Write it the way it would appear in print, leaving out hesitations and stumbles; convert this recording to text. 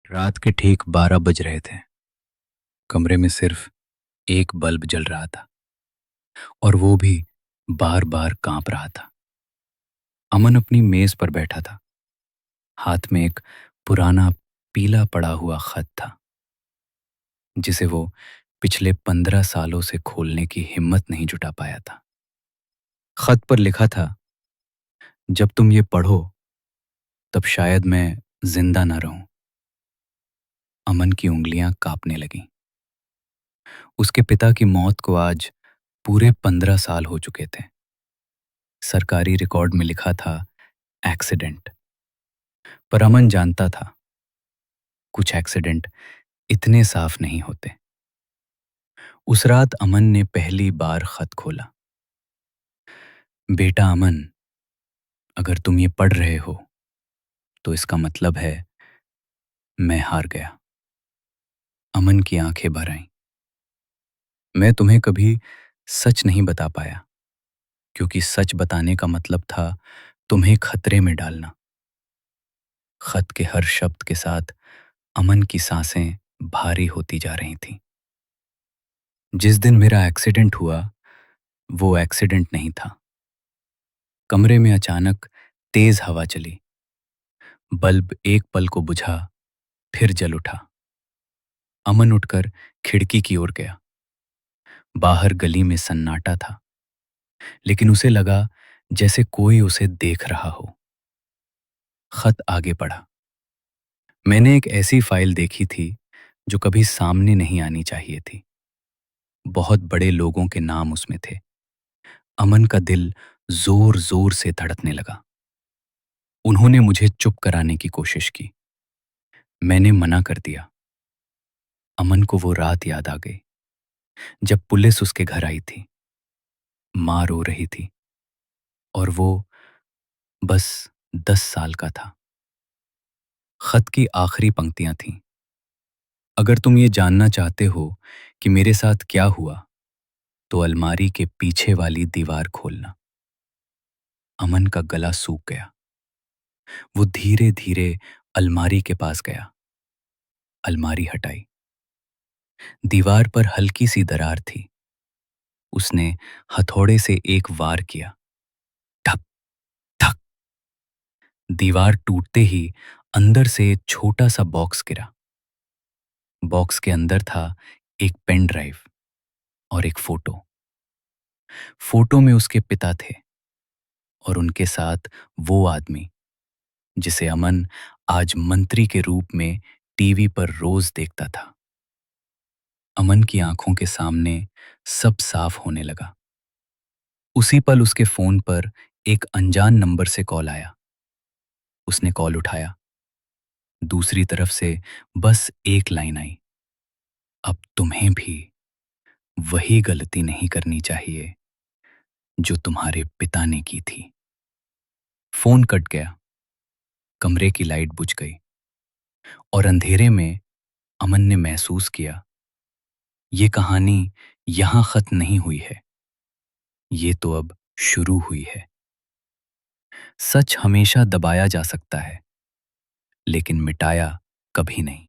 रात के ठीक 12 बज रहे थे। कमरे में सिर्फ एक बल्ब जल रहा था और वो भी बार बार कांप रहा था। अमन अपनी मेज पर बैठा था। हाथ में एक पुराना पीला पड़ा हुआ खत था जिसे वो पिछले 15 सालों से खोलने की हिम्मत नहीं जुटा पाया था। खत पर लिखा था, जब तुम ये पढ़ो तब शायद मैं जिंदा ना रहूं। अमन की उंगलियां कांपने लगीं। उसके पिता की मौत को आज पूरे 15 साल हो चुके थे। सरकारी रिकॉर्ड में लिखा था एक्सीडेंट। पर अमन जानता था कुछ एक्सीडेंट इतने साफ नहीं होते। उस रात अमन ने पहली बार खत खोला। बेटा अमन, अगर तुम ये पढ़ रहे हो तो इसका मतलब है मैं हार गया। अमन की आंखें भर आईं। मैं तुम्हें कभी सच नहीं बता पाया क्योंकि सच बताने का मतलब था तुम्हें खतरे में डालना। खत के हर शब्द के साथ अमन की सांसें भारी होती जा रही थीं। जिस दिन मेरा एक्सीडेंट हुआ वो एक्सीडेंट नहीं था। कमरे में अचानक तेज हवा चली। बल्ब एक पल को बुझा, फिर जल उठा। अमन उठकर खिड़की की ओर गया। बाहर गली में सन्नाटा था, लेकिन उसे लगा जैसे कोई उसे देख रहा हो। खत आगे पढ़ा। मैंने एक ऐसी फाइल देखी थी जो कभी सामने नहीं आनी चाहिए थी। बहुत बड़े लोगों के नाम उसमें थे। अमन का दिल जोर जोर से धड़कने लगा। उन्होंने मुझे चुप कराने की कोशिश की। मैंने मना कर दिया। अमन को वो रात याद आ गई जब पुलिस उसके घर आई थी। मां रो रही थी और वो बस 10 साल का था। खत की आखिरी पंक्तियां थीं, अगर तुम ये जानना चाहते हो कि मेरे साथ क्या हुआ तो अलमारी के पीछे वाली दीवार खोलना। अमन का गला सूख गया। वो धीरे धीरे अलमारी के पास गया। अलमारी हटाई। दीवार पर हल्की सी दरार थी। उसने हथौड़े से एक वार किया। ठक ठक। दीवार टूटते ही अंदर से एक छोटा सा बॉक्स गिरा। बॉक्स के अंदर था एक पेन ड्राइव और एक फोटो। फोटो में उसके पिता थे और उनके साथ वो आदमी जिसे अमन आज मंत्री के रूप में टीवी पर रोज देखता था। अमन की आंखों के सामने सब साफ होने लगा। उसी पल उसके फोन पर एक अनजान नंबर से कॉल आया। उसने कॉल उठाया। दूसरी तरफ से बस एक लाइन आई, अब तुम्हें भी वही गलती नहीं करनी चाहिए जो तुम्हारे पिता ने की थी। फोन कट गया। कमरे की लाइट बुझ गई और अंधेरे में अमन ने महसूस किया ये कहानी यहां खत्म नहीं हुई है, ये तो अब शुरू हुई है। सच हमेशा दबाया जा सकता है लेकिन मिटाया कभी नहीं।